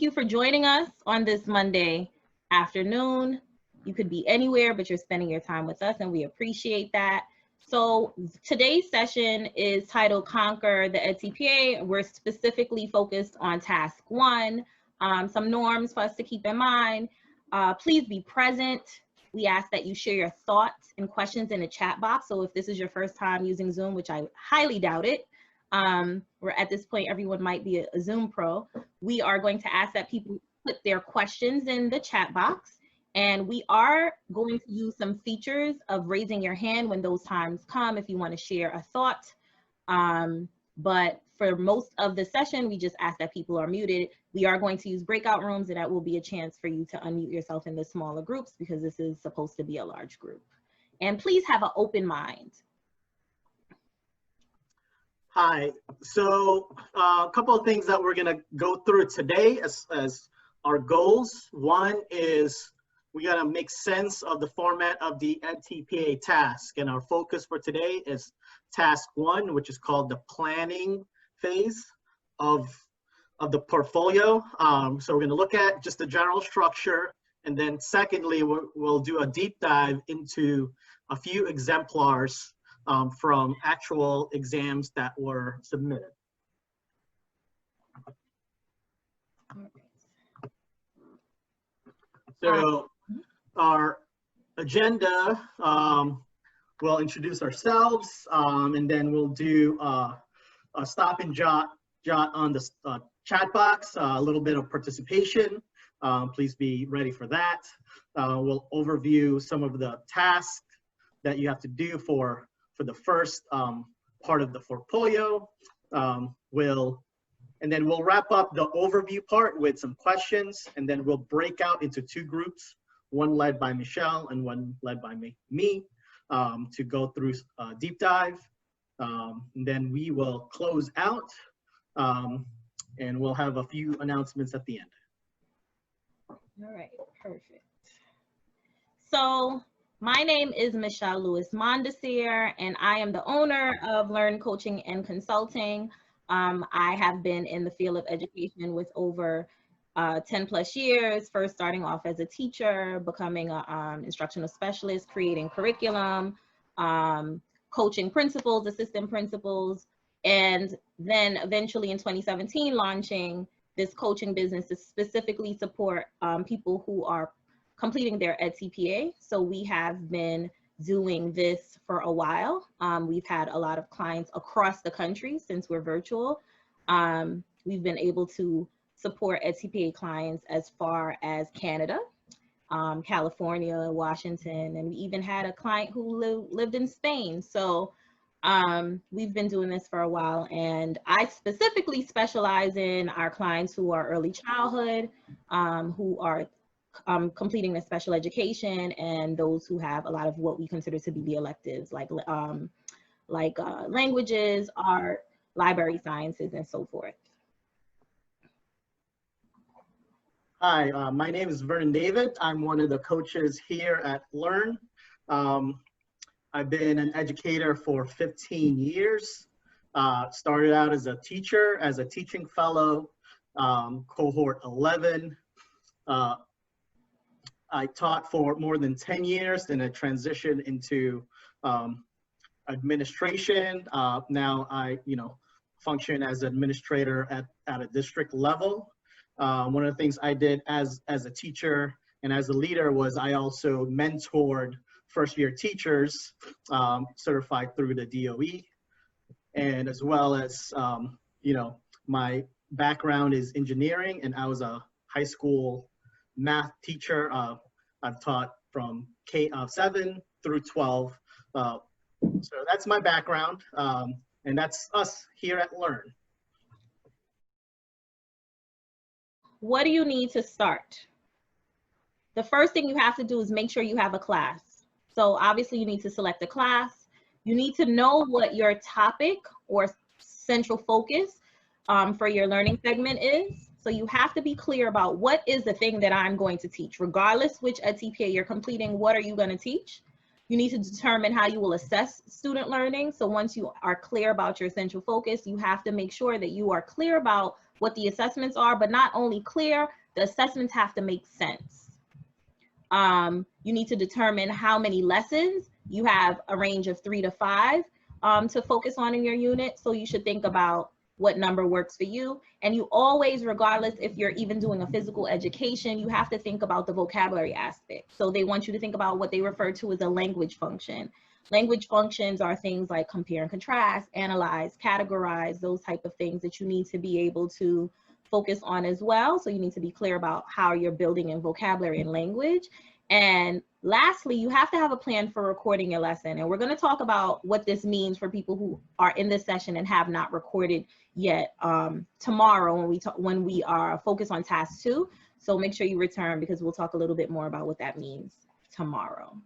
you for joining us on this Monday afternoon. You could be anywhere, but you're spending your time with us, and we appreciate that. So today's session is titled Conquer the edTPA. We're specifically focused on task 1, some norms for us to keep in mind. Please be present. We ask that you share your thoughts and questions in the chat box. So if this is your first time using Zoom, which I highly doubt it, we're at this point, everyone might be a Zoom pro. We are going to ask that people put their questions in the chat box, and we are going to use some features of raising your hand when those times come if you want to share a thought. But for most of the session, we just ask that people are muted. We are going to use breakout rooms, and that will be a chance for you to unmute yourself in the smaller groups because this is supposed to be a large group. And please have an open mind. Hi, so a couple of things that we're gonna go through today as our goals. One is we gotta make sense of the format of the edTPA task, and our focus for today is task 1, which is called the planning phase of the portfolio. So we're gonna look at just the general structure, and then secondly, we'll do a deep dive into a few exemplars from actual exams that were submitted. So our agenda, we'll introduce ourselves, and then we'll do a stop and jot on the chat box, a little bit of participation. Please be ready for that. We'll overview some of the tasks that you have to do for the first part of the portfolio. And then we'll wrap up the overview part with some questions, and then we'll break out into 2 groups, one led by Michelle and one led by me to go through a deep dive. And then we will close out, and we'll have a few announcements at the end. All right, perfect. So my name is Michelle Lewis-Mondesir, and I am the owner of L.E.A.R.N Coaching and Consulting. I have been in the field of education with over 10 plus years, first starting off as a teacher, becoming an instructional specialist, creating curriculum, coaching principals, assistant principals, and then eventually in 2017 launching this coaching business to specifically support people who are completing their edTPA. So we have been doing this for a while. We've had a lot of clients across the country since we're virtual. We've been able to support edTPA clients as far as Canada, California, Washington, and we even had a client who lived in Spain. So we've been doing this for a while, and I specifically specialize in our clients who are early childhood, who are completing the special education, and those who have a lot of what we consider to be the electives, like languages, art, library sciences, and so forth. Hi, my name is Vernon David. I'm one of the coaches here at L.E.A.R.N. I've been an educator for 15 years. Started out as a teacher, as a teaching fellow, cohort 11. I taught for more than 10 years, then I transitioned into administration. Now I, function as administrator at a district level. One of the things I did as a teacher and as a leader was I also mentored first-year teachers certified through the DOE, and as well as, my background is engineering, and I was a high school math teacher. I've taught from K-7 through 12. So that's my background, and that's us here at L.E.A.R.N. What do you need to start? The first thing you have to do is make sure you have a class. So obviously you need to select a class. You need to know what your topic or central focus for your learning segment is. So you have to be clear about what is the thing that I'm going to teach, regardless which edTPA you're completing, what are you going to teach? You need to determine how you will assess student learning. So once you are clear about your central focus, you have to make sure that you are clear about what the assessments are, but not only clear, the assessments have to make sense. You need to determine how many lessons. You have a range of 3 to 5 to focus on in your unit. So you should think about what number works for you. And you always, regardless if you're even doing a physical education, you have to think about the vocabulary aspect. So they want you to think about what they refer to as a language function. Language functions are things like compare and contrast, analyze, categorize, those type of things that you need to be able to focus on as well. So you need to be clear about how you're building in vocabulary and language. And lastly, you have to have a plan for recording your lesson. And we're going to talk about what this means for people who are in this session and have not recorded yet tomorrow when we are focused on task 2. So make sure you return, because we'll talk a little bit more about what that means tomorrow.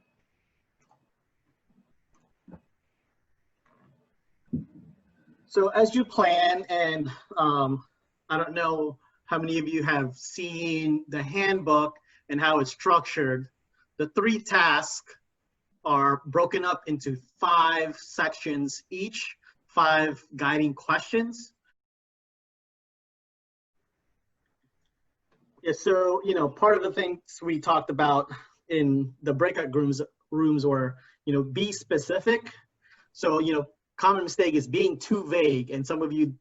So as you plan, and I don't know how many of you have seen the handbook and how it's structured. The 3 tasks are broken up into 5 sections each, 5 guiding questions. Yeah, so, you know, part of the things we talked about in the breakout rooms were, you know, be specific. So, you know, common mistake is being too vague. And some of you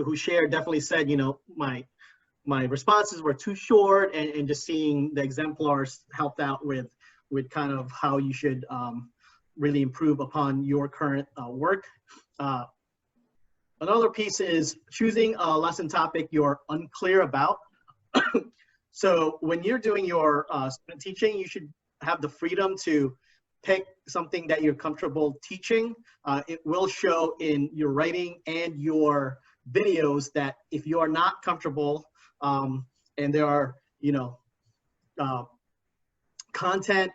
who shared definitely said, you know, my responses were too short, and just seeing the exemplars helped out with kind of how you should really improve upon your current work. Another piece is choosing a lesson topic you're unclear about. So when you're doing your student teaching, you should have the freedom to pick something that you're comfortable teaching. It will show in your writing and your videos that if you are not comfortable and there are, you know, content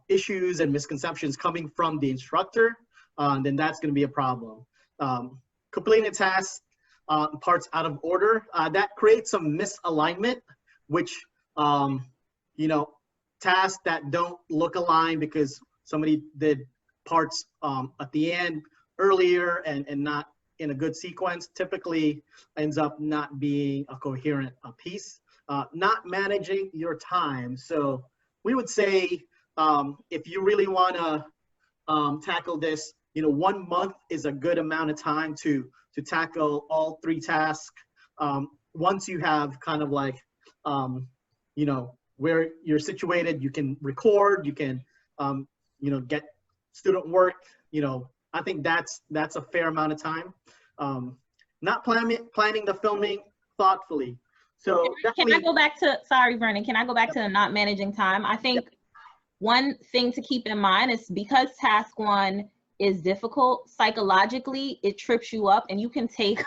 issues and misconceptions coming from the instructor, then that's going to be a problem. Completing a task parts out of order, that creates some misalignment, which, you know, tasks that don't look aligned because somebody did parts at the end earlier and not in a good sequence typically ends up not being a coherent piece. Not managing your time. So we would say if you really want to tackle this, you know, 1 month is a good amount of time to tackle all 3 tasks. Once you have kind of like, you know, where you're situated, you can record, you can, you know, get student work, you know, I think that's a fair amount of time. Not planning the filming thoughtfully. So can I go back to, sorry, Vernon, can I go back to the not managing time? I think one thing to keep in mind is because task 1 is difficult, psychologically, it trips you up, and you can take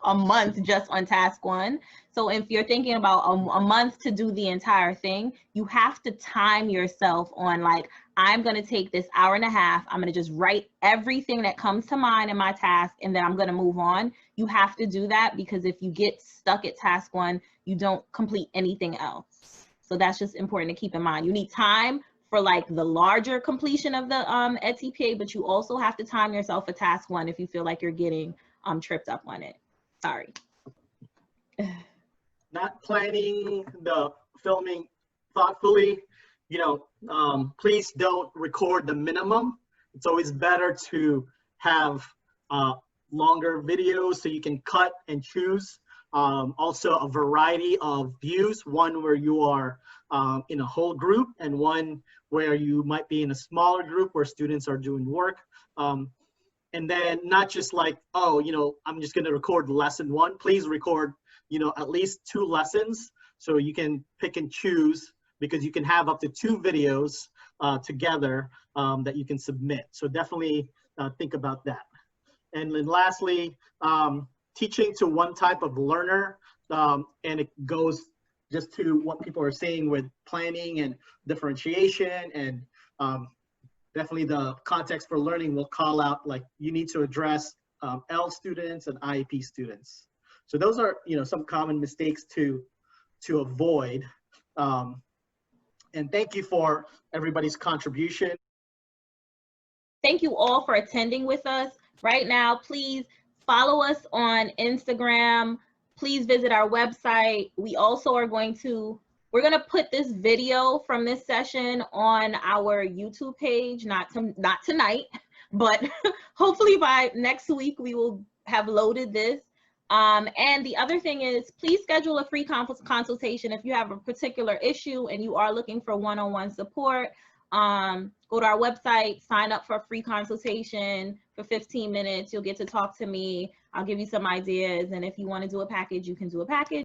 a month just on task 1. So if you're thinking about a month to do the entire thing, you have to time yourself on like, I'm going to take this hour and a half. I'm going to just write everything that comes to mind in my task, and then I'm going to move on. You have to do that, because if you get stuck at task 1, you don't complete anything else. So that's just important to keep in mind. You need time for like the larger completion of the edTPA, but you also have to time yourself for task 1 if you feel like you're getting tripped up on it. Sorry. Not planning the filming thoughtfully, you know, please don't record the minimum. It's always better to have longer videos so you can cut and choose. Also a variety of views, one where you are in a whole group and one where you might be in a smaller group where students are doing work. And then not just like, oh, you know, I'm just going to record lesson 1. Please record, you know, at least 2 lessons so you can pick and choose, because you can have up to 2 videos together that you can submit. So definitely think about that. And then lastly, teaching to one type of learner, and it goes just to what people are saying with planning and differentiation, and definitely the context for learning will call out like you need to address L students and IEP students. So those are, you know, some common mistakes to avoid. And thank you for everybody's contribution. Thank you all for attending with us. Right now, please follow us on Instagram. please visit our website. We also are we're going to put this video from this session on our YouTube page, not tonight, but hopefully by next week we will have loaded this. And the other thing is, please schedule a free consultation if you have a particular issue and you are looking for one-on-one support. Go to our website, sign up for a free consultation for 15 minutes. You'll get to talk to me. I'll give you some ideas. And if you want to do a package, you can do a package.